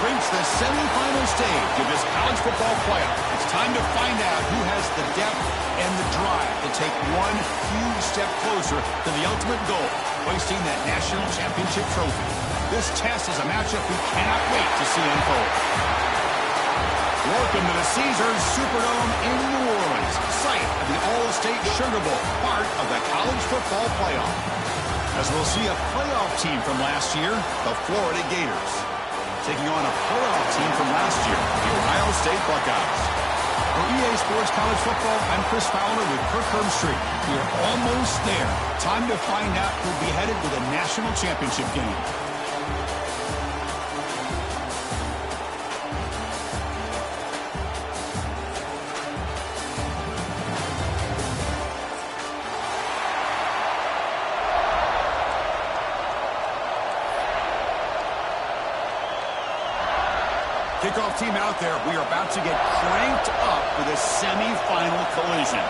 reached the semifinal stage of this college football playoff. It's time to find out who has the depth and the drive to take one huge step closer to the ultimate goal, hoisting that national championship trophy. This test is a matchup we cannot wait to see unfold. Welcome to the Caesars Superdome in New Orleans, site of the All-State Sugar Bowl, part of the college football playoff. As we'll see a playoff team from last year, the Florida Gators, taking on a playoff team from last year, the Ohio State Buckeyes. For EA Sports College Football, I'm Chris Fowler with Kirk Herbstreit. We are almost there. Time to find out who'll be headed to the national championship game. Kickoff team out there. We are about to get cranked up for this semifinal collision.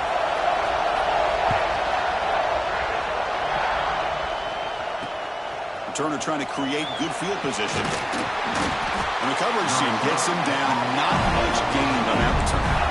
Returner trying to create good field position. And the coverage team gets him down. Not much gained on that return.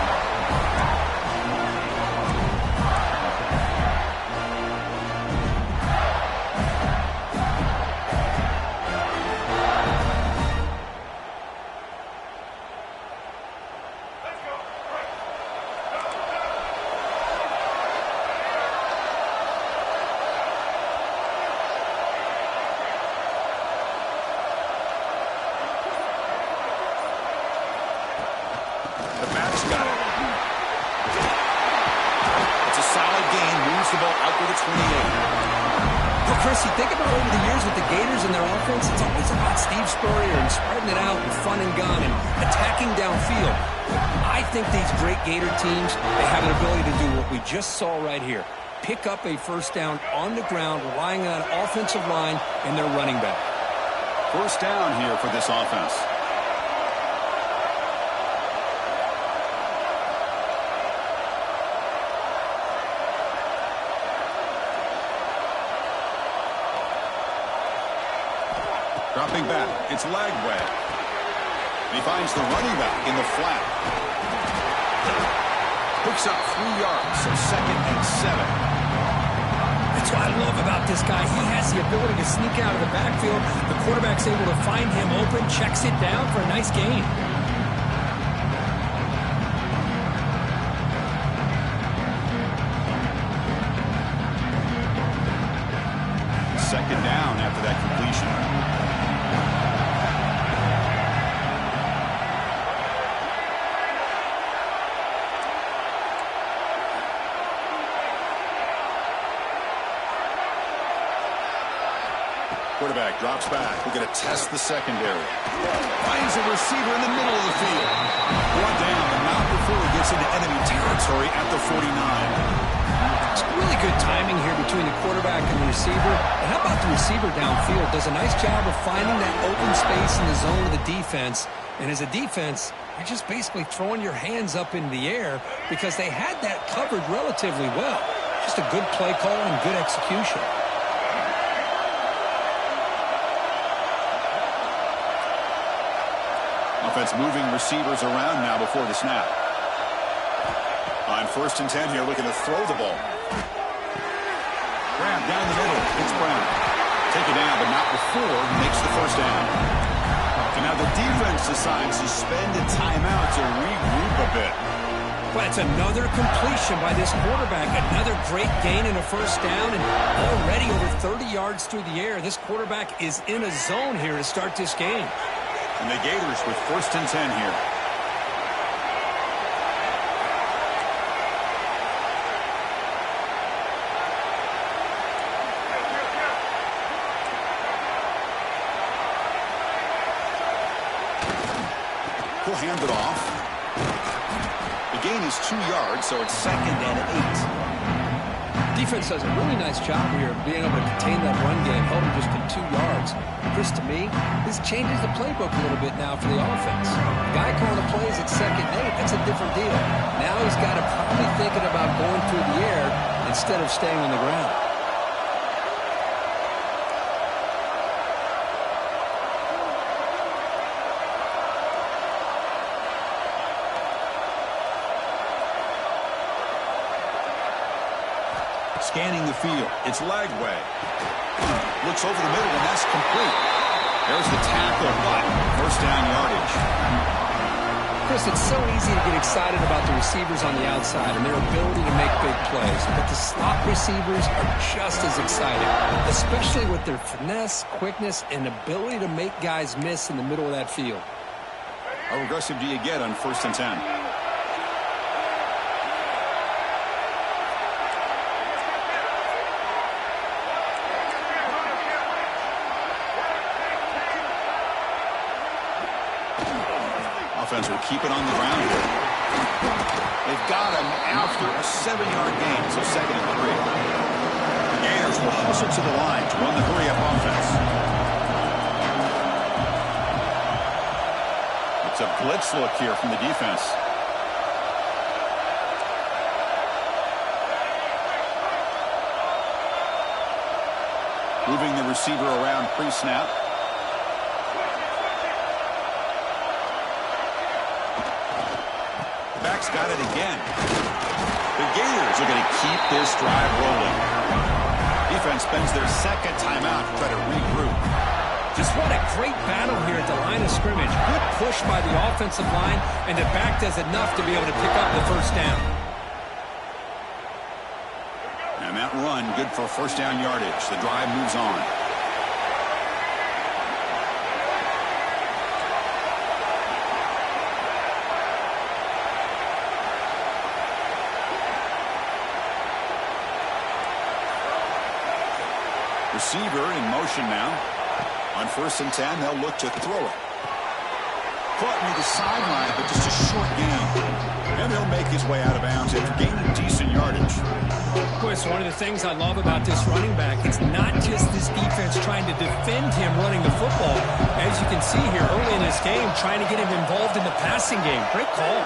Think about over the years with the Gators and their offense, it's always about Steve Spurrier and spreading it out and fun and gun and attacking downfield. I think these great Gator teams, they have an ability to do what we just saw right here. Pick up a first down on the ground, relying on offensive line and their running back. First down here for this offense. Dropping back, it's Lagway. He finds the running back in the flat. Picks up 3 yards, so 2nd and 7. That's what I love about this guy. He has the ability to sneak out of the backfield. The quarterback's able to find him open, checks it down for a nice gain. Second down after that completion. Quarterback drops back. We're going to test the secondary. Finds a receiver in the middle of the field. Brought down, but not before he gets into enemy territory at the 49. It's really good timing here between the quarterback and the receiver. And how about the receiver downfield? Does a nice job of finding that open space in the zone of the defense. And as a defense, you're just basically throwing your hands up in the air because they had that covered relatively well. Just a good play call and good execution. Offense moving receivers around now before the snap. On 1st and 10 here, looking to throw the ball. Grab down the middle. It's Brown. Take it down, but not before he makes the first down. And now the defense decides to spend a timeout to regroup a bit. Well, it's another completion by this quarterback. Another great gain in a first down, and already over 30 yards through the air. This quarterback is in a zone here to start this game. And the Gators with 1st and 10 here. He'll hand it off. The gain is 2 yards, so it's 2nd and 8. Defense does a really nice job here of being able to contain that run game, held him just to 2 yards. Chris, to me, this changes the playbook a little bit now for the offense. The guy calling the plays at 2nd and 8, that's a different deal. Now he's got to probably thinking about going through the air instead of staying on the ground. scanning the field. It's Lagway. Looks over the middle, and that's complete. There's the tackle, but first down yardage. Chris, it's so easy to get excited about the receivers on the outside and their ability to make big plays, but the slot receivers are just as exciting, especially with their finesse, quickness, and ability to make guys miss in the middle of that field. How aggressive do you get on 1st and 10? Offense will keep it on the ground here. They've got him after a 7-yard gain, so 2nd and 3. The Gators will hustle to the line to run the hurry-up offense. It's a blitz look here from the defense. Moving the receiver around pre-snap. Back's got it again. The Gators are going to keep this drive rolling. Defense spends their 2nd timeout to try to regroup. Just what a great battle here at the line of scrimmage. Good push by the offensive line, and the back does enough to be able to pick up the first down. And that run, good for first down yardage. The drive moves on. Receiver in motion now. On 1st and 10, they'll look to throw it. Caught near the sideline, but just a short gain. And he'll make his way out of bounds after gaining decent yardage. Chris, one of the things I love about this running back, it's not just this defense trying to defend him running the football. As you can see here early in this game, trying to get him involved in the passing game. Great call.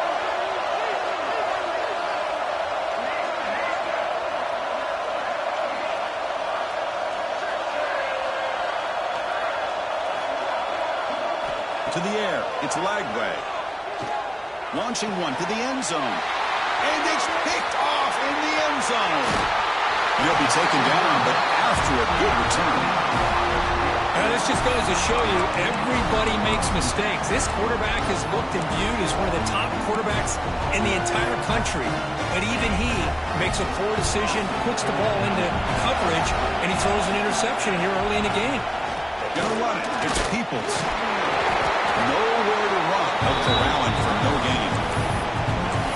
To the air, it's Lagway. Launching one to the end zone. And it's picked off in the end zone. He'll be taken down, but after a good return. Now, this just goes to show you everybody makes mistakes. This quarterback is looked and viewed as one of the top quarterbacks in the entire country. But even he makes a poor decision, puts the ball into coverage, and he throws an interception here early in the game. Gonna run it. It's Peoples. Nowhere to run. Up to Allen for no gain.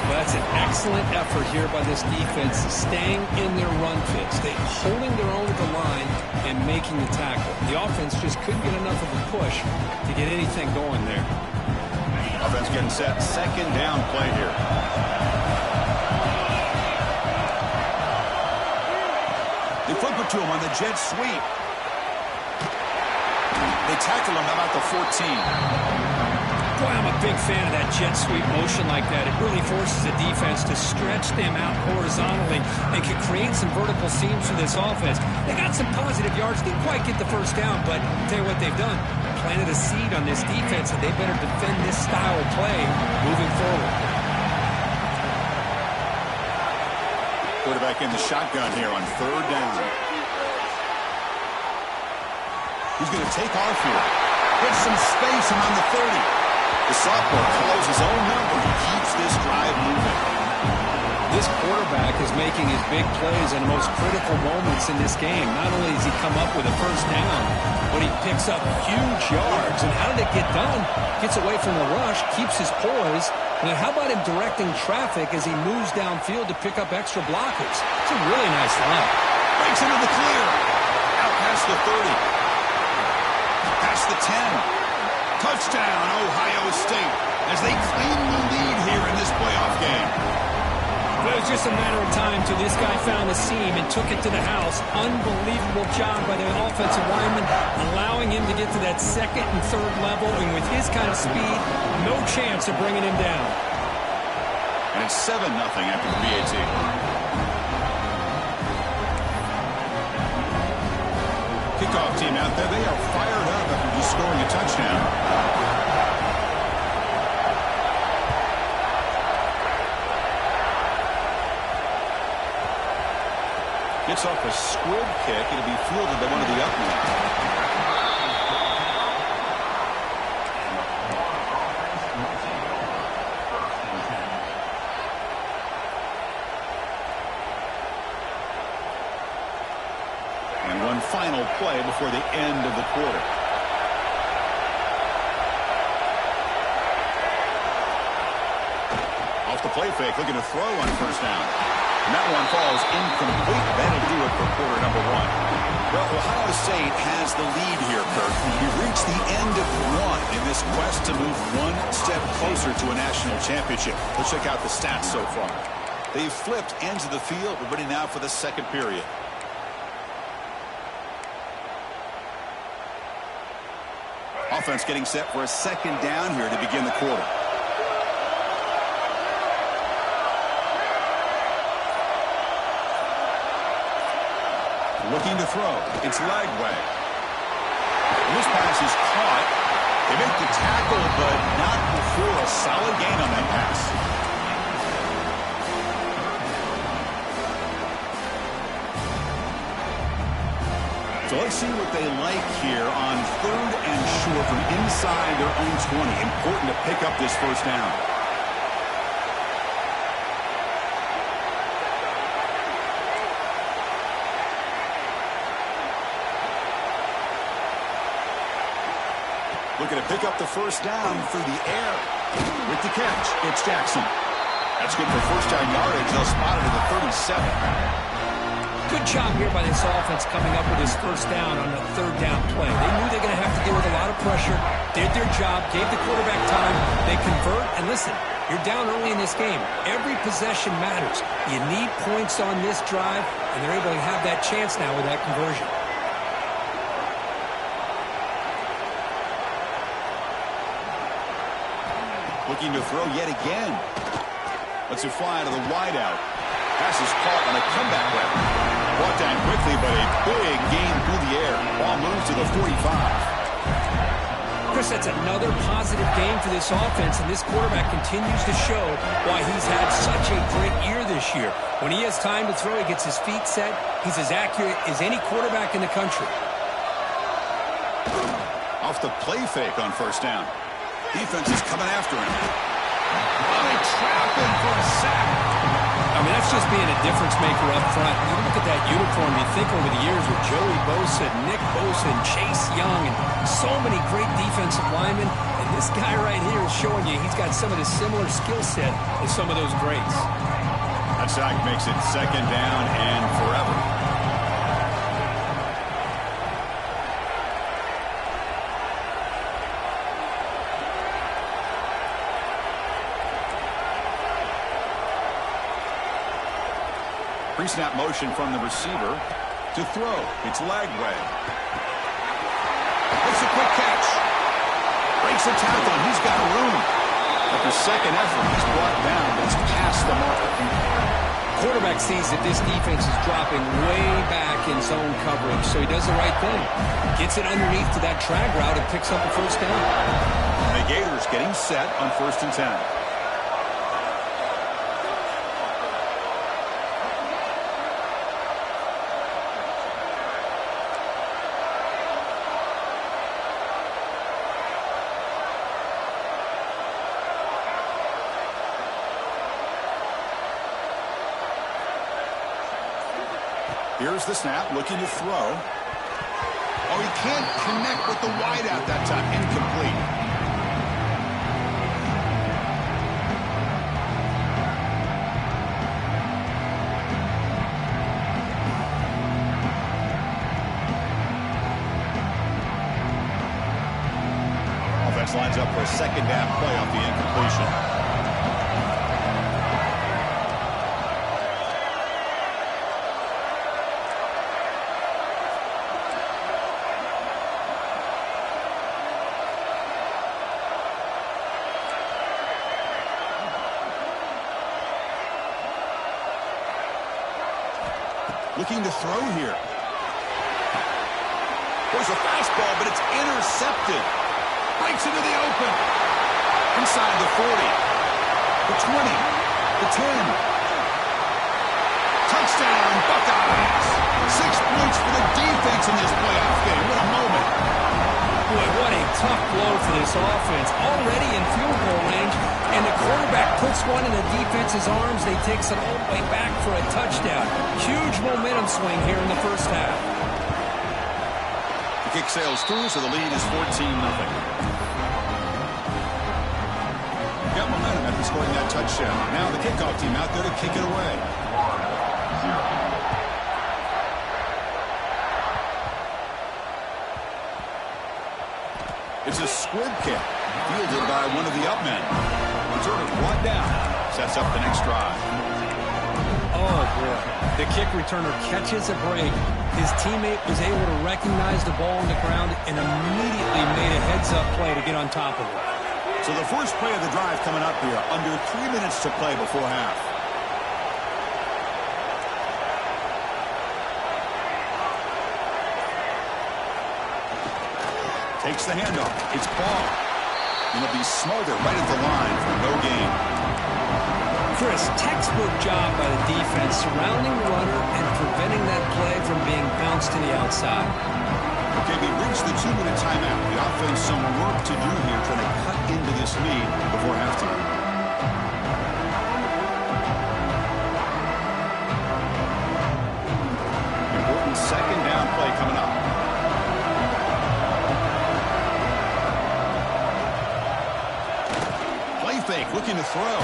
Well, that's an excellent effort here by this defense, staying in their run fits. They're holding their own at the line and making the tackle. The offense just couldn't get enough of a push to get anything going there. Offense getting set. 2nd down play here. They flip it to him on the jet sweep. They tackle him about the 14. Boy, I'm a big fan of that jet sweep motion like that. It really forces the defense to stretch them out horizontally and can create some vertical seams for this offense. They got some positive yards. Didn't quite get the first down, but I'll tell you what they've done. Planted a seed on this defense, and they better defend this style of play moving forward. Quarterback in the shotgun here on 3rd down. He's going to take off here. Get some space around the 30. The sophomore calls his own number. He keeps this drive moving. This quarterback is making his big plays in the most critical moments in this game. Not only does he come up with a first down, but he picks up huge yards. And how did it get done? Gets away from the rush, keeps his poise. And then how about him directing traffic as he moves downfield to pick up extra blockers? It's a really nice line. Breaks into the clear. Out past the 30. Past the 10. Touchdown, Ohio State, as they claim the lead here in this playoff game. Well, it was just a matter of time till this guy found the seam and took it to the house. Unbelievable job by the offensive lineman, allowing him to get to that 2nd and 3rd level. And with his kind of speed, no chance of bringing him down. And it's 7-0 after the PAT. Kickoff team out there, they are fired up after just scoring a touchdown. Gets off a squib kick. It'll be fielded by one of the up men. Final play before the end of the quarter. Off the play fake, looking to throw on first down. And that one falls incomplete. That'll do it for quarter number one. Well, Ohio State has the lead here, Kirk. We've reached the end of one in this quest to move one step closer to a national championship. Let's check out the stats so far. They've flipped ends of the field. We're ready now for the second period. Offense getting set for a second down here to begin the quarter. Looking to throw. It's Lagway. This pass is caught. They make the tackle, but not before a solid gain on that pass. So let's see what they like here on 3rd and short from inside their own 20. Important to pick up this first down. Looking to pick up the first down through the air. With the catch, it's Jackson. That's good for first down yardage. They'll spot it at the 37. Good job here by this offense coming up with his first down on the 3rd down play. They knew they were going to have to deal with a lot of pressure, did their job, gave the quarterback time, they convert, and listen, you're down early in this game. Every possession matters. You need points on this drive, and they're able to have that chance now with that conversion. Looking to throw yet again. Lets it fly to the wideout. Pass is caught on a comeback route. Brought down quickly, but a big gain through the air. Ball moves to the 45. Chris, that's another positive game for this offense, and this quarterback continues to show why he's had such a great year this year. When he has time to throw, he gets his feet set. He's as accurate as any quarterback in the country. Off the play fake on first down. Defense is coming after him. Oh, they trap him for a sack. I mean, that's just being a difference maker up front. You look at that uniform, you think over the years with Joey Bosa, Nick Bosa, and Chase Young, and so many great defensive linemen. And this guy right here is showing you he's got some of the similar skill set as some of those greats. That sack makes it second down and forever. Pre-snap motion from the receiver to throw. It's Lagway. Makes a quick catch. Breaks a tackle. He's got room. After second effort, he's brought down, but it's past the mark. Quarterback sees that this defense is dropping way back in zone coverage, so he does the right thing. Gets it underneath to that drag route and picks up a first down. And the Gators getting set on 1st and 10. Here's the snap, looking to throw. Oh, he can't connect with the wideout that time. Incomplete. Offense lines up for a second down play off the incompletion. Looking to throw here. There's a fastball, but it's intercepted. Breaks into the open. Inside the 40. The 20. The 10. Touchdown, Buckeyes. 6 points for the defense in this playoff game. What a moment. Boy, what a tough blow for this offense. Already in field goal range, and the quarterback puts one in the defense's arms. They takes it all the way back for a touchdown. Huge momentum swing here in the first half. The kick sails through, so the lead is 14-0. Got momentum after scoring that touchdown. Now the kickoff team out there to kick it away. It's a squib kick, fielded by one of the up men. Return is brought down, sets up the next drive. Oh, boy. The kick returner catches a break. His teammate was able to recognize the ball on the ground and immediately made a heads-up play to get on top of it. So the first play of the drive coming up here, under 3 minutes to play before half. Takes the handoff. It's ball. And it'll be smothered right at the line for no gain. Chris, textbook job by the defense surrounding the runner and preventing that play from being bounced to the outside. Okay, we've reached the 2-minute timeout. The offense some work to do here trying to cut into this lead before halftime. Important second down play coming up. Play fake, looking to throw.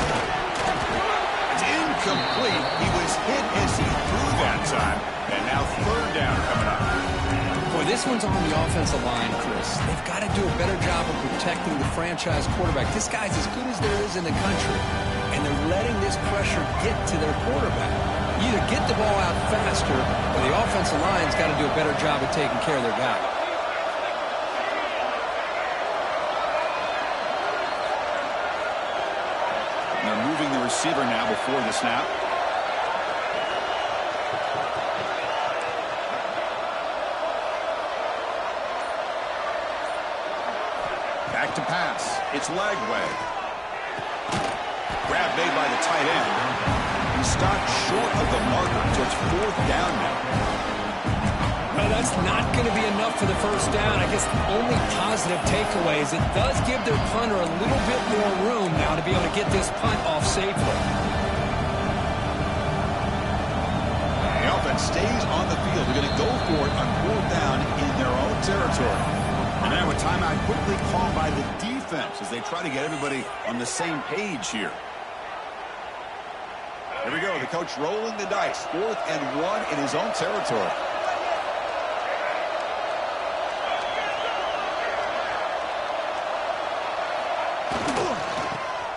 It's incomplete. He was hit as he threw that time. And now third down coming up. Boy, this one's on the offensive line, Chris. They've got to do a better job of protecting the franchise quarterback. This guy's as good as there is in the country, and they're letting this pressure get to their quarterback. You either get the ball out faster, or the offensive line's got to do a better job of taking care of their guy. They're moving the receiver now before the snap. Back to pass. It's Lagway. Grab made by the tight end. He stopped short of the marker, so it's fourth down now. Well, that's not going to be enough for the first down. I guess the only positive takeaway is it does give their punter a little bit more room now to be able to get this punt off safely. The offense stays on the field. They're going to go for it on fourth down in their own territory. And now a timeout quickly called by the defense as they try to get everybody on the same page here. Here we go. The coach rolling the dice. 4th and 1 in his own territory.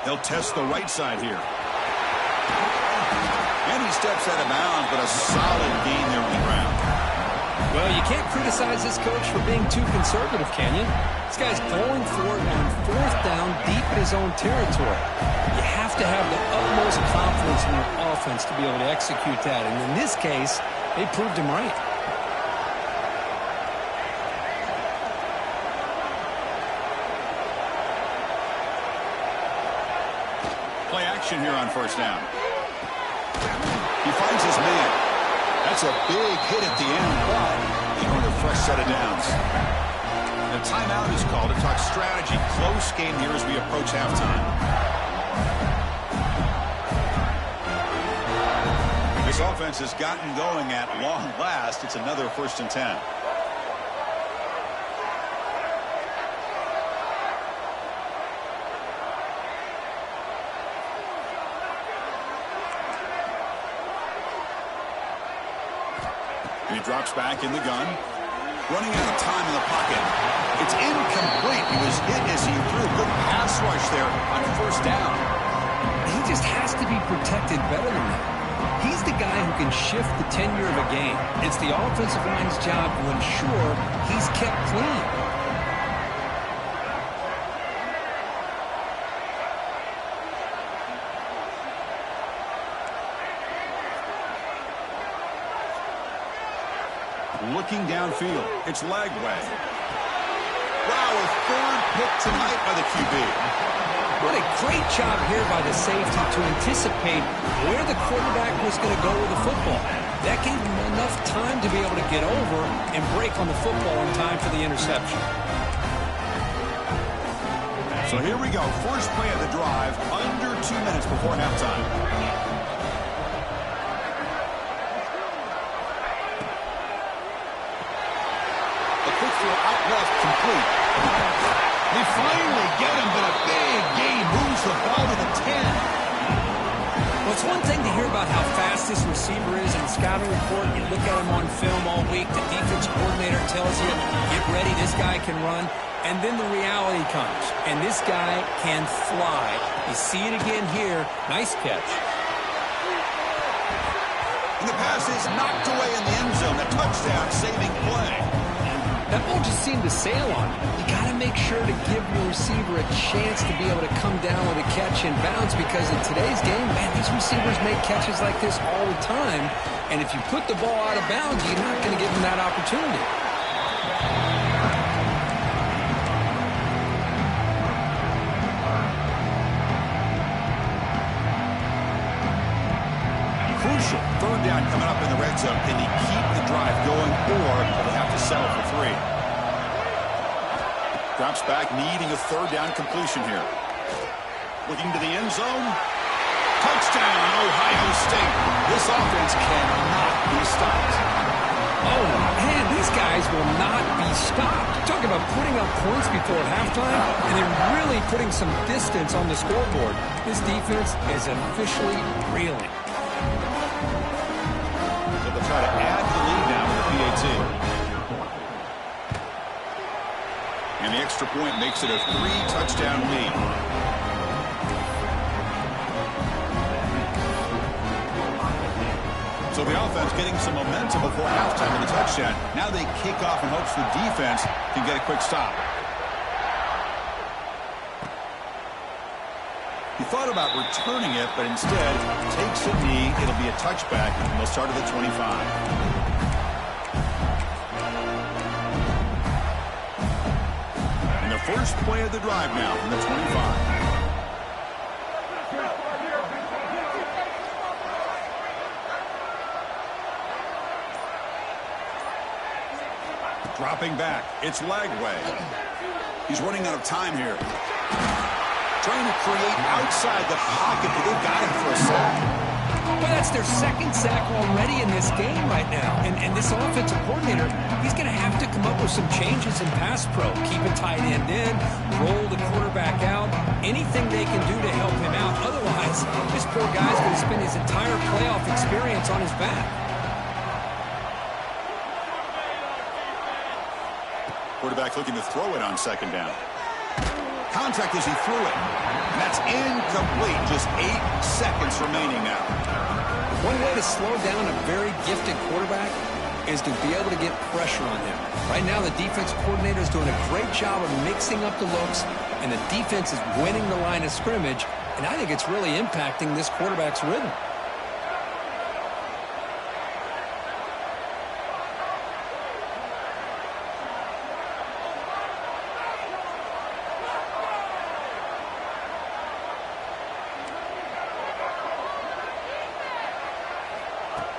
They'll test the right side here. And he steps out of bounds, but a solid gain there on the ground. Well, you can't criticize this coach for being too conservative, can you? This guy's going for it on 4th down deep in his own territory. You have to have the utmost confidence in your offense to be able to execute that. And in this case, they proved him right. Play action here on first down. He finds his man. That's a big hit at the end, but he earned a fresh set of downs. The timeout is called to talk strategy. Close game here as we approach halftime. This offense has gotten going at long last. It's another 1st and 10. And he drops back in the gun. Running out of time in the pocket. It's incomplete. He was hit as he threw. Good pass rush there on 1st down. He just has to be protected better than that. He's the guy who can shift the tenure of a game. It's the offensive line's job to ensure he's kept clean. Looking downfield, it's Lagway. Wow, a 3rd pick tonight by the QB. What a great job here by the safety to anticipate where the quarterback was going to go with the football. That gave him enough time to be able to get over and break on the football in time for the interception. So here we go. First play of the drive, under 2 minutes before halftime. A quick throw out left, complete. They finally get him, but a big gain moves the ball to the 10. Well, it's one thing to hear about how fast this receiver is in the scouting report. You look at him on film all week. The defense coordinator tells you, get ready, this guy can run. And then the reality comes, and this guy can fly. You see it again here. Nice catch. And the pass is knocked away in the end zone. A touchdown-saving play. That ball just seemed to sail on him. You got to make sure to give your receiver a chance to be able to come down with a catch and bounce, because in today's game, man, these receivers make catches like this all the time. And if you put the ball out of bounds, you're not going to give them that opportunity. Crucial. Third down coming up in the red zone. Can he keep the drive going, or will they have to settle for 3? Drops back, needing a third down completion here. Looking to the end zone. Touchdown, Ohio State. This offense cannot be stopped. Oh, man, these guys will not be stopped. Talk about putting up points before halftime, and then really putting some distance on the scoreboard. This defense is officially reeling. Try to add to the lead now with the PAT. And the extra point makes it a 3-touchdown lead. So the offense getting some momentum before halftime with a touchdown. Now they kick off in hopes the defense can get a quick stop. He thought about returning it, but instead takes a knee. It'll be a touchback, and they'll start at the 25. And the first play of the drive now from the 25. Dropping back. It's Lagway. He's running out of time here. Trying to create outside the pocket, but they've got him for a sack. Well, that's their second sack already in this game right now. And this offensive coordinator, he's going to have to come up with some changes in pass pro. Keep a tight end in, roll the quarterback out, anything they can do to help him out. Otherwise, this poor guy's going to spend his entire playoff experience on his back. Quarterback looking to throw it on second down. Contact as he threw it. And that's incomplete. Just 8 seconds remaining now. One way to slow down a very gifted quarterback is to be able to get pressure on him. Right now, the defense coordinator is doing a great job of mixing up the looks, and the defense is winning the line of scrimmage, and I think it's really impacting this quarterback's rhythm.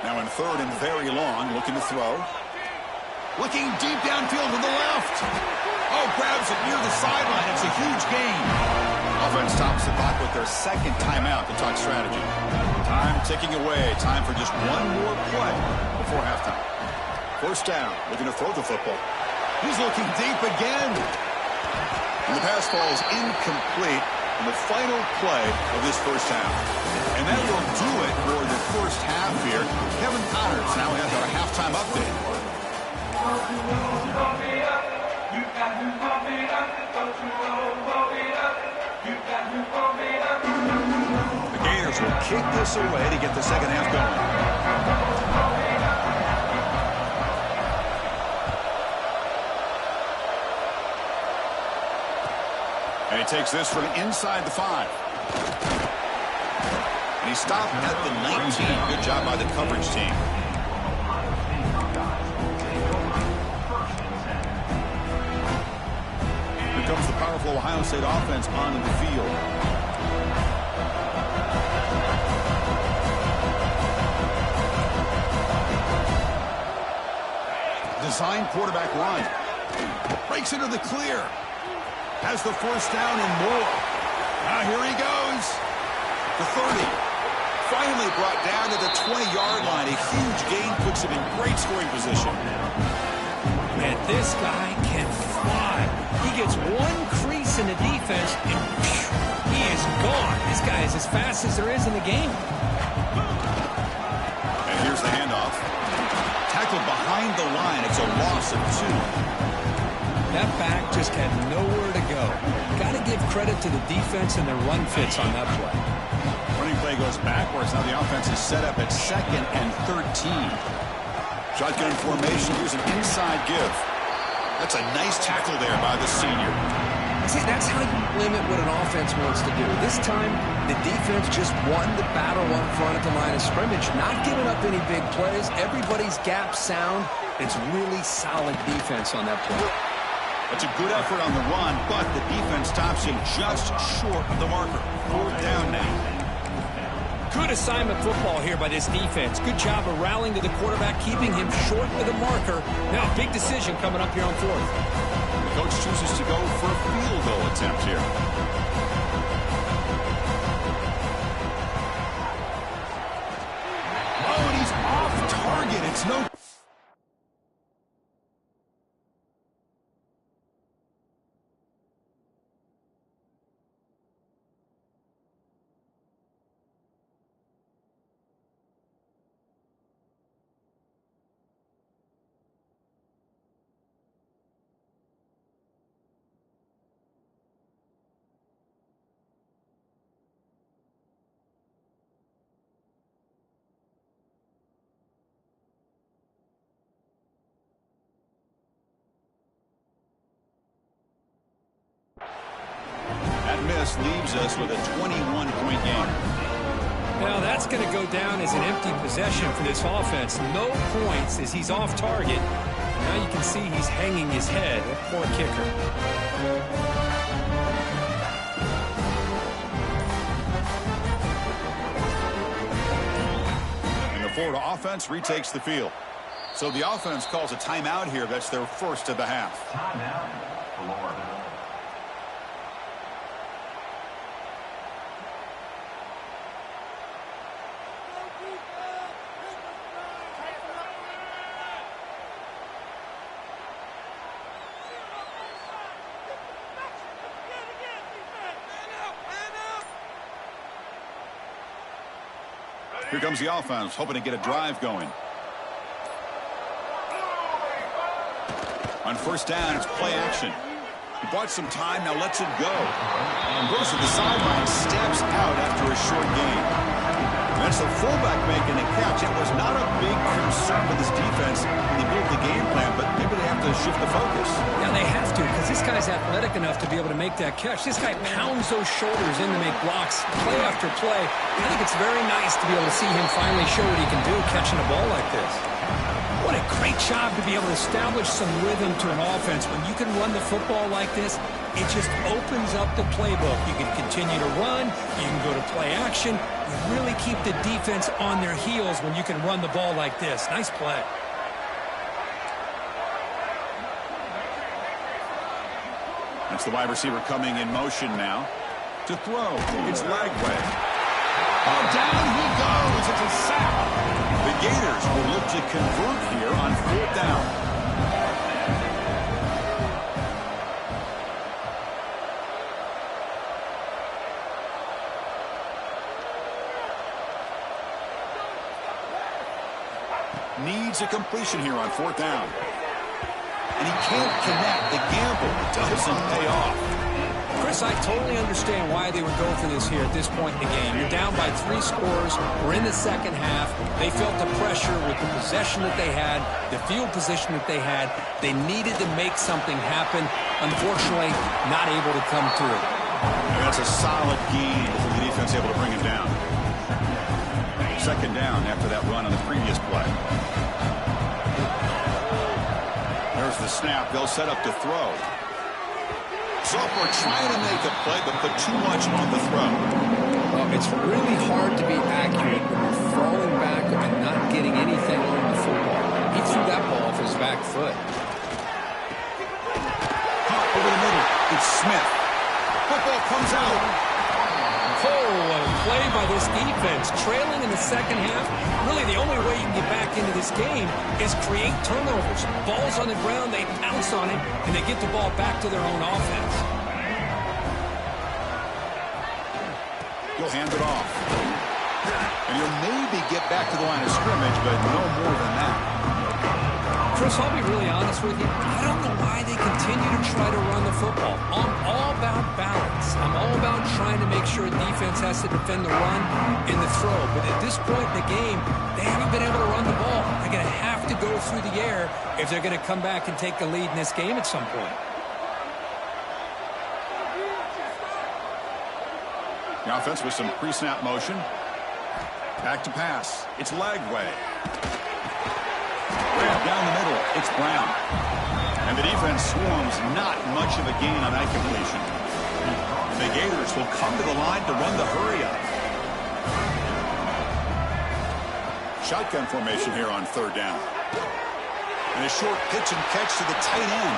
Now in third and very long, looking to throw. Looking deep downfield to the left. Oh, grabs it near the sideline. It's a huge gain. Offense stops the clock with their second timeout to talk strategy. Time ticking away. Time for just one more play before halftime. First down, looking to throw the football. He's looking deep again. And the pass falls incomplete in the final play of this first half. And that will do it for the first half here. Kevin Connors now has our halftime update. The Gators will kick this away to get the second half going. And he takes this from inside the 5. And he stopped at the 19. Good job by the coverage team. Here comes the power powerful Ohio State offense onto the field. Design quarterback run. Breaks into the clear. Has the first down and more. Now here he goes. The 30. Finally brought down to the 20-yard line. A huge gain puts him in great scoring position. Man, this guy can fly. He gets one crease in the defense, and phew, he is gone. This guy is as fast as there is in the game. And here's the handoff. Tackled behind the line. It's a loss of 2. That back just had nowhere to go. Got to give credit to the defense and their run fits on that play. Running play goes backwards. Now the offense is set up at 2nd and 13. Shotgun formation. Here's an inside give. That's a nice tackle there by the senior. See, that's how you limit what an offense wants to do. This time, the defense just won the battle up front at the line of scrimmage, not giving up any big plays. Everybody's gap sound. It's really solid defense on that play. That's a good effort on the run, but the defense stops him just short of the marker. 4th down now. Good assignment football here by this defense. Good job of rallying to the quarterback, keeping him short of the marker. Now, big decision coming up here on 4th. The coach chooses to go for a field goal attempt here. Oh, and he's off target. It's no... Miss leaves us with a 21-point game. Now that's going to go down as an empty possession for this offense. No points as he's off target. Now you can see he's hanging his head. A poor kicker. And the Florida offense retakes the field. So the offense calls a timeout here. That's their first of the half. Timeout, Florida. Here comes the offense, hoping to get a drive going. On 1st down, it's play action. He bought some time, now lets it go. And goes to the sideline, steps out after a short gain. That's the fullback making a catch. It was not a big concern for this defense when they built the game plan, but maybe they have to shift the focus. Yeah, they have to, because this guy's athletic enough to be able to make that catch. This guy pounds those shoulders in to make blocks play after play. I think it's very nice to be able to see him finally show what he can do catching a ball like this. What a great job to be able to establish some rhythm to an offense. When you can run the football like this, it just opens up the playbook. You can continue to run. You can go to play action. You really keep the defense on their heels when you can run the ball like this. Nice play. That's the wide receiver coming in motion now. To throw. It's Lagway. Oh, down he goes. It's a sack. The Gators will look to convert here on 4th down. Needs a completion here on 4th down. And he can't connect. The gamble doesn't pay off. Chris, I totally understand why they would go for this here at this point in the game. You're down by 3 scores. We're in the second half. They felt the pressure with the possession that they had, the field position that they had. They needed to make something happen. Unfortunately, not able to come through. And that's a solid gain before the defense able to bring him down. 2nd down after that run on the previous play. There's the snap. They'll set up to throw. So if we're trying to make a play but put too much on the throw. Well, it's really hard to be accurate when you're falling back and not getting anything on the football. He threw that ball off his back foot. Caught over the middle. It's Smith. Football comes out. Oh, what a play by this defense. Trailing in the second half, really the only way you can get back into this game is create turnovers. Ball's on the ground, they pounce on it, and they get the ball back to their own offense. He'll hand it off. And he'll maybe get back to the line of scrimmage, but no more than that. Chris, I'll be really honest with you. I don't know why they continue to try to run the football. I'm all about balance. I'm all about trying to make sure defense has to defend the run and the throw. But at this point in the game, they haven't been able to run the ball. They're going to have to go through the air if they're going to come back and take the lead in this game at some point. The offense with some pre-snap motion. Back to pass. It's Lagway. Down the middle, it's Brown. And the defense swarms, not much of a gain on that completion. And the Gators will come to the line to run the hurry-up. Shotgun formation here on third down. And a short pitch and catch to the tight end.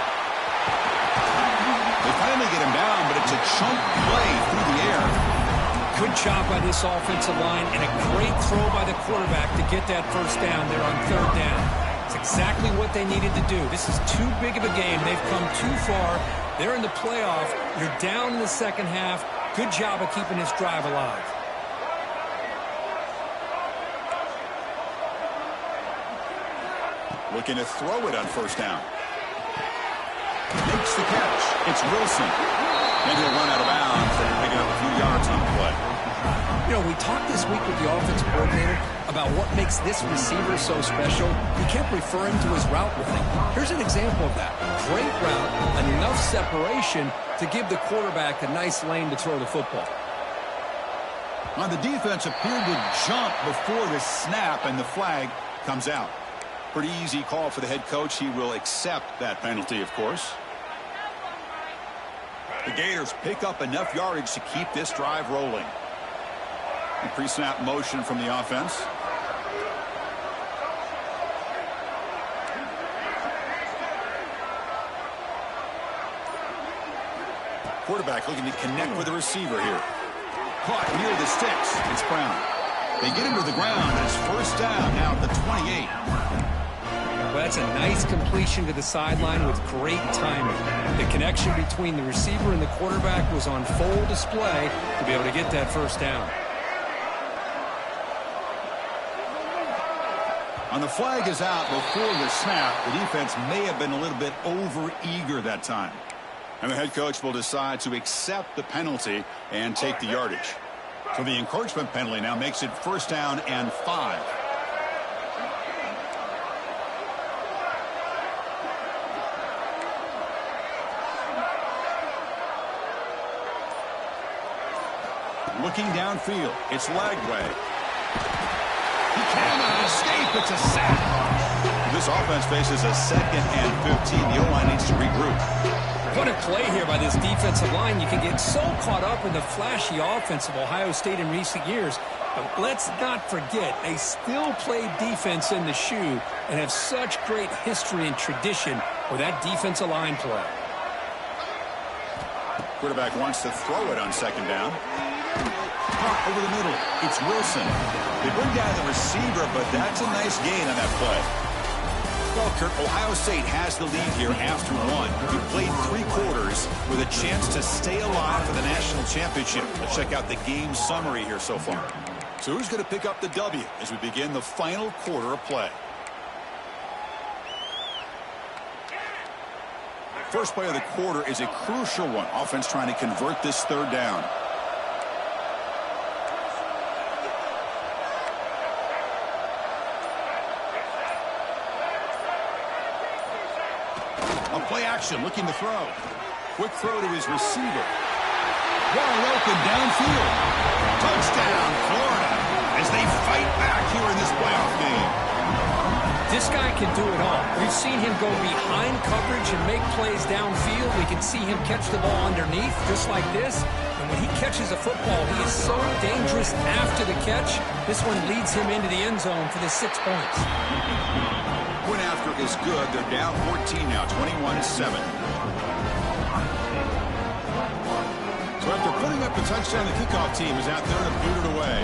They finally get him down, but it's a chunk play through the air. Good job by this offensive line and a great throw by the quarterback to get that first down there on third down. It's exactly what they needed to do. This is too big of a game. They've come too far. They're in the playoff. You're down in the second half. Good job of keeping this drive alive. Looking to throw it on first down. Makes the catch. It's Wilson. And he'll run out of bounds after picking up a few yards on the play. You know, we talked this week with the offensive coordinator about what makes this receiver so special. He kept referring to his route running. Here's an example of that. Great route, enough separation to give the quarterback a nice lane to throw the football. On the defense appeared to jump before the snap, and the flag comes out. Pretty easy call for the head coach. He will accept that penalty, of course. The Gators pick up enough yardage to keep this drive rolling. Pre-snap motion from the offense. Quarterback looking to connect with the receiver here. Caught near the sticks. It's Brown. They get him to the ground. It's first down now at the 28. Well, that's a nice completion to the sideline with great timing. The connection between the receiver and the quarterback was on full display to be able to get that first down. On the flag is out before the snap. The defense may have been a little bit over-eager that time. And the head coach will decide to accept the penalty and take the yardage. So the encouragement penalty now makes it first down and 5. Looking downfield, it's Lagway. He cannot escape. It's a sack. This offense faces a 2nd and 15. The O-line needs to regroup. What a play here by this defensive line. You can get so caught up in the flashy offense of Ohio State in recent years. But let's not forget, they still play defense in the shoe and have such great history and tradition with that defensive line play. Quarterback wants to throw it on second down. Over the middle, it's Wilson. They bring down the receiver, but that's a nice gain on that play. Well, Kurt, Ohio State has the lead here after one. We played 3 quarters with a chance to stay alive for the national championship. Let's check out the game summary here so far. So who's going to pick up the W as we begin the final quarter of play? First play of the quarter is a crucial one. Offense trying to convert this third down. Play action, looking to throw. Quick throw to his receiver. Wide open downfield. Touchdown, Florida, as they fight back here in this playoff game. This guy can do it all. We've seen him go behind coverage and make plays downfield. We can see him catch the ball underneath, just like this. And when he catches a football, he is so dangerous after the catch. This one leads him into the end zone for the 6 points. Point after is good. They're down 14 now, 21-7. So after putting up the touchdown, the kickoff team is out there to boot it away.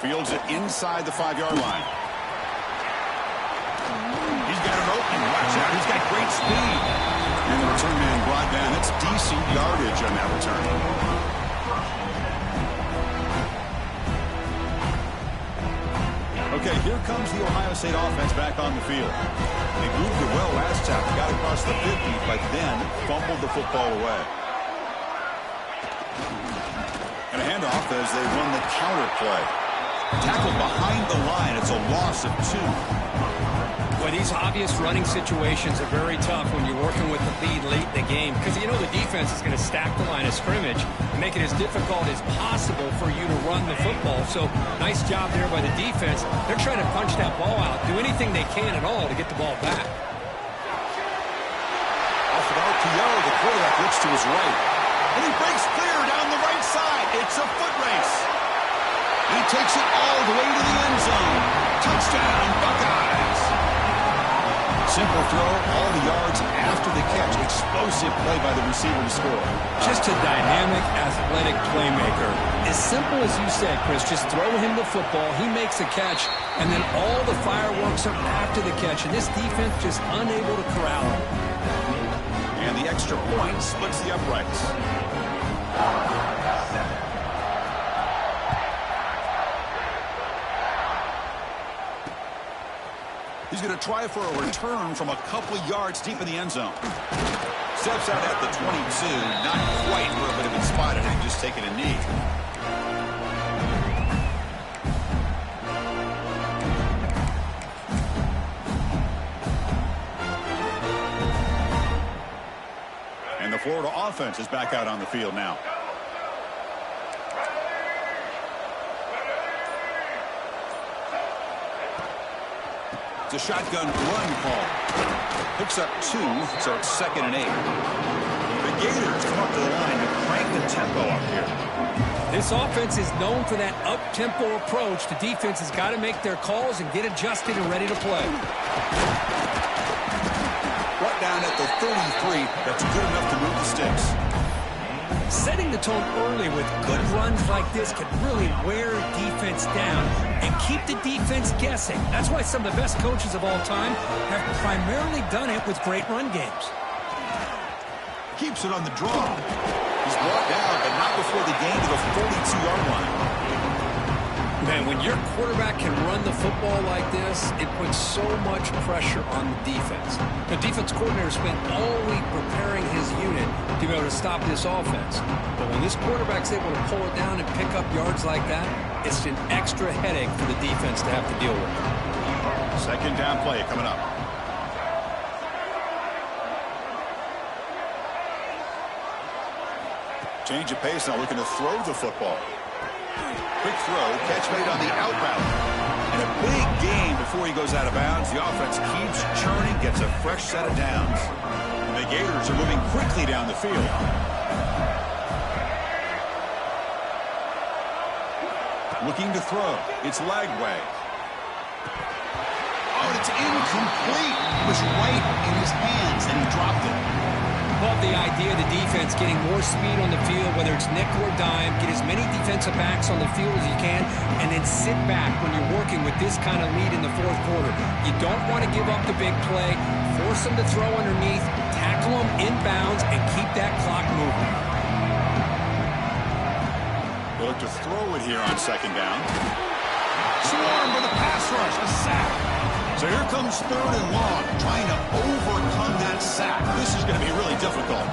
Fields it inside the 5-yard line. He's got it open. Watch out. He's got great speed. And the return man brought down. That's decent yardage on that return. Okay, here comes the Ohio State offense back on the field. They moved it well last time. Got across the 50, but then fumbled the football away. And a handoff as they run the counter play. Tackle behind the line. It's a loss of 2. Well, these obvious running situations are very tough when you're working with the lead late in the game because you know the defense is going to stack the line of scrimmage and make it as difficult as possible for you to run the football. So nice job there by the defense. They're trying to punch that ball out, do anything they can at all to get the ball back. Off of RPO, the quarterback looks to his right. And he breaks clear down the right side. It's a foot race. He takes it all the way to the end zone. Touchdown, Buckeyes. Simple throw, all the yards after the catch. Explosive play by the receiver to score. Just a dynamic, athletic playmaker. As simple as you said, Chris, just throw him the football, he makes a catch, and then all the fireworks are after the catch, and this defense just unable to corral him. And the extra point splits the uprights. He's going to try for a return from a couple of yards deep in the end zone. Steps out at the 22. Not quite where it would have been spotted and just taking a knee. And the Florida offense is back out on the field now. It's a shotgun run call. Picks up 2, so it's 2nd and 8. The Gators come up to the line to crank the tempo up here. This offense is known for that up-tempo approach. The defense has got to make their calls and get adjusted and ready to play. Brought down at the 33. That's good enough to move the sticks. Setting the tone early with good runs like this can really wear defense down and keep the defense guessing. That's why some of the best coaches of all time have primarily done it with great run games. Keeps it on the draw. He's brought down, but not before the gain to the 42-yard line. Man, when your quarterback can run the football like this, it puts so much pressure on the defense. The defense coordinator spent all week preparing his unit to be able to stop this offense. But when this quarterback's able to pull it down and pick up yards like that, it's an extra headache for the defense to have to deal with. Second down play coming up. Change of pace now, looking to throw the football. Quick throw, catch made on the out route. And a big gain before he goes out of bounds. The offense keeps churning, gets a fresh set of downs. And the Gators are moving quickly down the field. Looking to throw. It's Lagway. Oh, it's incomplete. It was right in his hands, and he dropped it. Love the idea of the defense getting more speed on the field, whether it's nickel or dime, get as many defensive backs on the field as you can, and then sit back when you're working with this kind of lead in the fourth quarter. You don't want to give up the big play, force them to throw underneath, tackle them inbounds, and keep that clock moving. They look to throw it here on second down. Swarm with a pass rush, a sack. So here comes 3rd and long, trying to overcome that sack. This is going to be really difficult.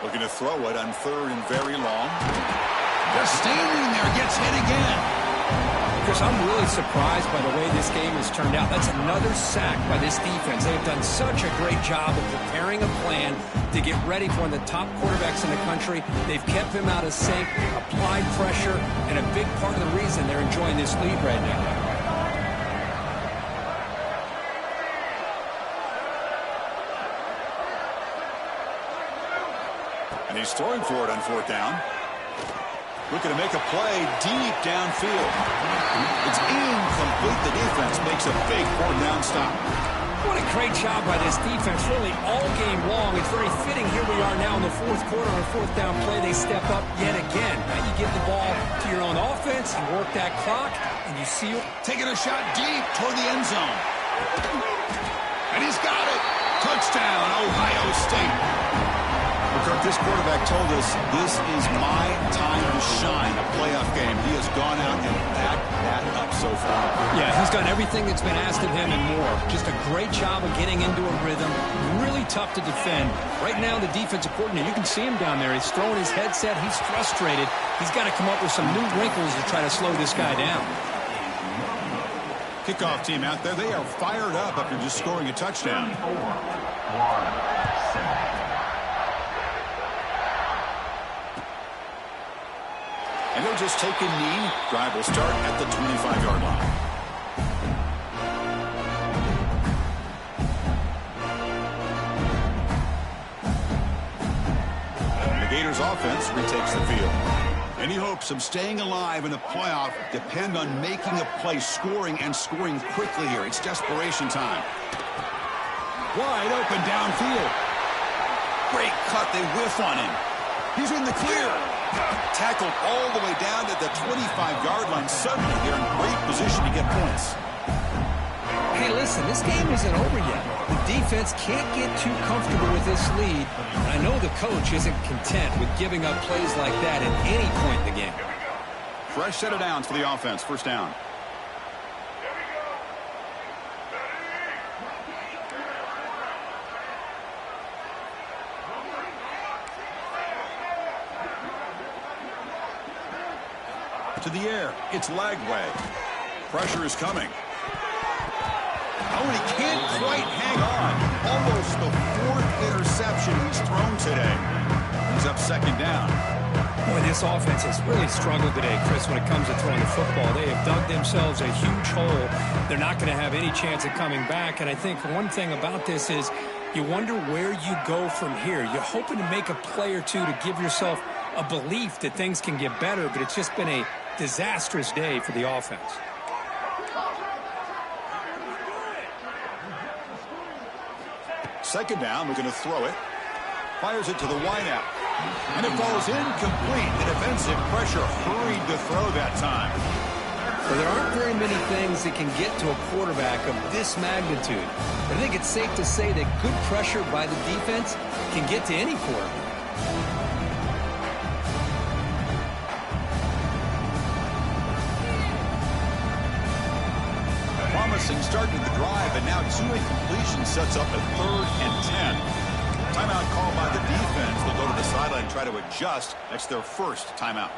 Looking to throw it on 3rd and very long. Just standing there, gets hit again. Chris, I'm really surprised by the way this game has turned out. That's another sack by this defense. They've done such a great job of preparing a plan to get ready for one of the top quarterbacks in the country. They've kept him out of sync, applied pressure, and a big part of the reason they're enjoying this lead right now. And he's throwing for it on 4th down. Looking to make a play deep downfield. It's incomplete. The defense makes a big 4th down stop. What a great job by this defense, really all game long. It's very fitting. Here we are now in the 4th quarter on 4th down play. They step up yet again. Now you give the ball to your own offense, you work that clock, and you see it. Taking a shot deep toward the end zone. And he's got it. Touchdown, Ohio State. Kirk, this quarterback told us this is my time to shine, a playoff game. He has gone out and backed that up so far. Yeah, he's done everything that's been asked of him and more. Just a great job of getting into a rhythm. Really tough to defend. Right now, the defensive coordinator, you can see him down there. He's throwing his headset. He's frustrated. He's got to come up with some new wrinkles to try to slow this guy down. Kickoff team out there. They are fired up after just scoring a touchdown. And they'll just take a knee. Drive will start at the 25-yard line. The Gators offense retakes the field. Any hopes of staying alive in a playoff depend on making a play, scoring quickly here. It's desperation time. Wide open downfield. Great cut. They whiff on him. He's in the clear. Tackled all the way down to the 25-yard line. Suddenly, they're in great position to get points. Hey, listen, this game isn't over yet. The defense can't get too comfortable with this lead. And I know the coach isn't content with giving up plays like that at any point in the game. Fresh set of downs for the offense. 1st down. To the air. It's Lagway. Pressure is coming. Oh, and he can't quite hang on. Almost the 4th interception he's thrown today. He's up 2nd down. Boy, this offense has really struggled today, Chris, when it comes to throwing the football. They have dug themselves a huge hole. They're not going to have any chance of coming back. And I think one thing about this is you wonder where you go from here. You're hoping to make a play or two to give yourself a belief that things can get better, but it's just been a disastrous day for the offense. Second down, we're going to throw it. Fires it to the wideout. And it falls incomplete. The defensive pressure hurried to throw that time. Well, there aren't very many things that can get to a quarterback of this magnitude. But I think it's safe to say that good pressure by the defense can get to any quarterback. Promising start to the drive, and now 2 incompletions sets up a 3rd and 10. Timeout called by the defense. They'll go to the sideline and try to adjust. That's their 1st timeout.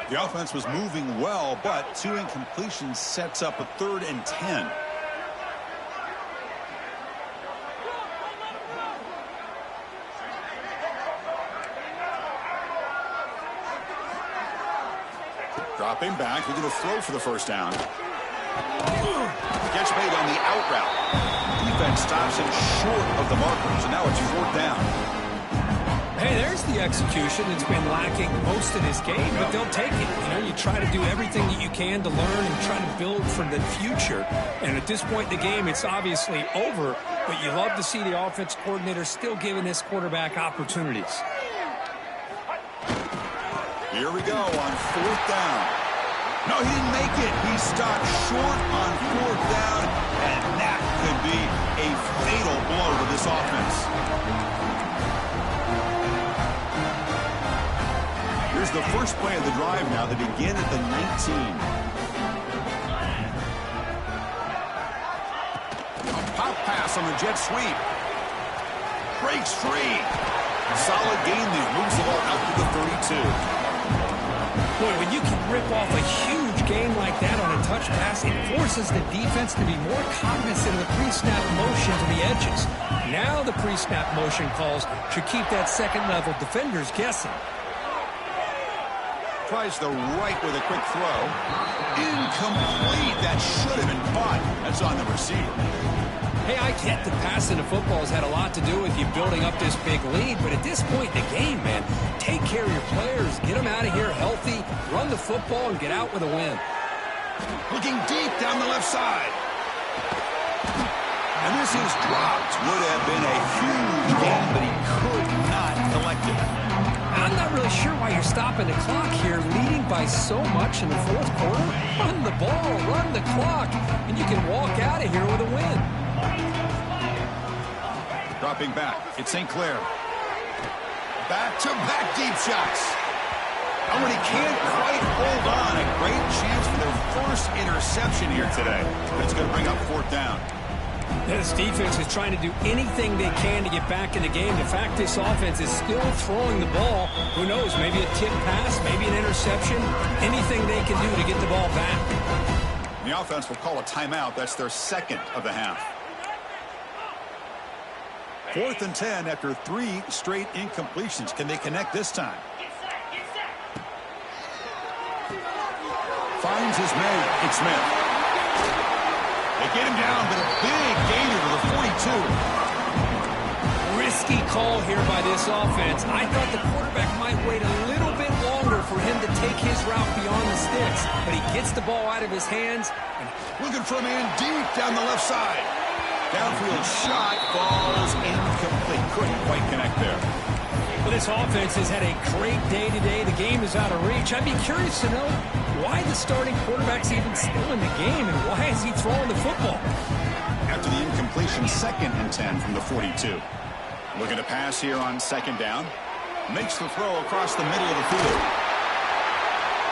The offense was moving well, but 2 incompletions sets up a 3rd and 10. Dropping back, we're going to throw for the 1st down. Catch made on the out route. Defense stops him short of the markers, and now it's 4th down. Hey, there's the execution that's been lacking most of this game, but they'll take it. You know, you try to do everything that you can to learn and try to build for the future. And at this point in the game, it's obviously over, but you love to see the offense coordinator still giving this quarterback opportunities. Here we go on 4th down. No, he didn't make it. He stopped short on 4th down, and that could be a fatal blow to this offense. Here's the first play of the drive now. They begin at the 19. Pop pass on the jet sweep. Breaks free. Solid gain there. Moves the ball out to the 32. Boy, when you can rip off a huge gain like that on a touch pass, it forces the defense to be more cognizant of the pre-snap motion to the edges. Now the pre-snap motion calls should keep that second-level defenders guessing. Tries the right with a quick throw. Incomplete. That should have been caught. That's on the receiver. Hey, I get that passing the football has had a lot to do with you building up this big lead, but at this point in the game, man, take care of your players, get them out of here healthy, run the football, and get out with a win. Looking deep down the left side. And this is dropped. Would have been a huge gain, but he could not collect it. I'm not really sure why you're stopping the clock here, leading by so much in the fourth quarter. Run the ball, run the clock, and you can walk out of here with a win. Dropping back, it's St. Clair. Back-to-back deep shots. Oh, and he can't quite hold on. A great chance for their first interception here today. But it's going to bring up fourth down. This defense is trying to do anything they can to get back in the game. The fact this offense is still throwing the ball, who knows, maybe a tip pass, maybe an interception, anything they can do to get the ball back. The offense will call a timeout. That's their second of the half. 4th and 10 after 3 straight incompletions. Can they connect this time? Finds his man. It's Smith. They get him down, but a big gainer to the 42. Risky call here by this offense. I thought the quarterback might wait a little bit longer for him to take his route beyond the sticks, but he gets the ball out of his hands. Looking for a man deep down the left side. Downfield shot falls incomplete. Couldn't quite connect there. Well, this offense has had a great day today. The game is out of reach. I'd be curious to know why the starting quarterback's even still in the game, and why is he throwing the football? After the incompletion, 2nd and 10 from the 42. Looking to pass here on 2nd down. Makes the throw across the middle of the field.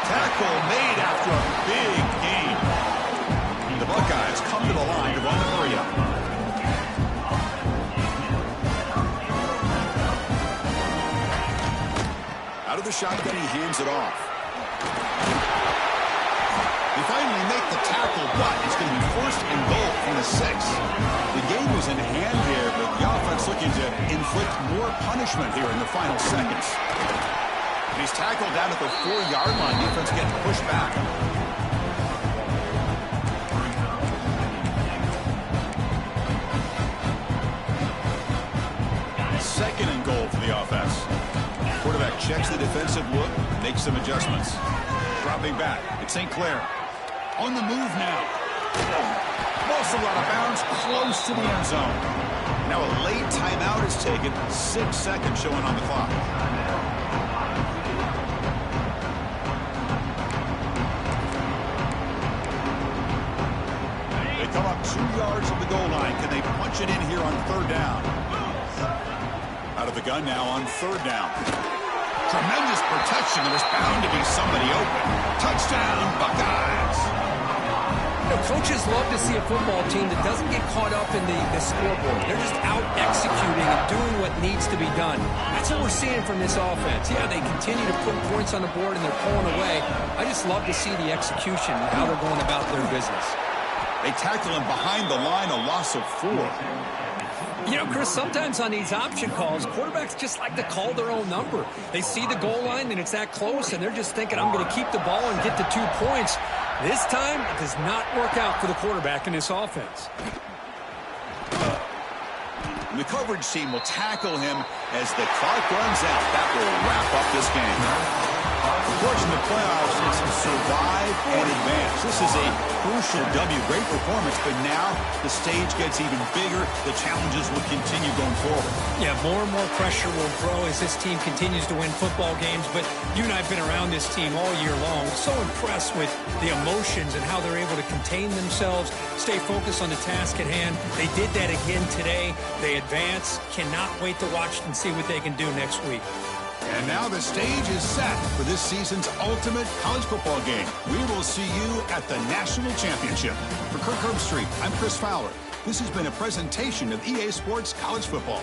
Tackle made after a big gain. The Buckeyes come to the line to run the hurry up. Out of the shotgun, he hands it off. They finally make the tackle, but it's going to be 1st and goal from the 6. The game was in hand here, but the offense looking to inflict more punishment here in the final seconds. He's tackled down at the 4-yard line. Defense getting pushed back. 2nd and goal for the offense. Quarterback checks the defensive look, makes some adjustments. Dropping back, it's St. Clair. On the move now. Ball's out of bounds, close to the end zone. Now a late timeout is taken, 6 seconds showing on the clock. They come up 2 yards of the goal line. Can they punch it in here on 3rd down? Out of the gun now on 3rd down. Tremendous protection. There was bound to be somebody open. Touchdown, Buckeyes. You know, coaches love to see a football team that doesn't get caught up in the scoreboard. They're just out executing and doing what needs to be done. That's what we're seeing from this offense. Yeah, they continue to put points on the board and they're pulling away. I just love to see the execution and how they're going about their business. They tackle him behind the line, a loss of 4. You know, Chris, sometimes on these option calls, quarterbacks just like to call their own number. They see the goal line and it's that close, and they're just thinking, I'm going to keep the ball and get the 2 points. This time, it does not work out for the quarterback in this offense. The coverage team will tackle him as the clock runs out. That will wrap up this game. Of course, in the playoffs, it's survive and advance. This is a crucial W. Great performance, but now the stage gets even bigger. The challenges will continue going forward. Yeah, more and more pressure will grow as this team continues to win football games. But you and I have been around this team all year long. So impressed with the emotions and how they're able to contain themselves, stay focused on the task at hand. They did that again today. They advance. Cannot wait to watch and see what they can do next week. And now the stage is set for this season's ultimate college football game. We will see you at the National Championship. For Kirk Herbstreit, I'm Chris Fowler. This has been a presentation of EA Sports College Football.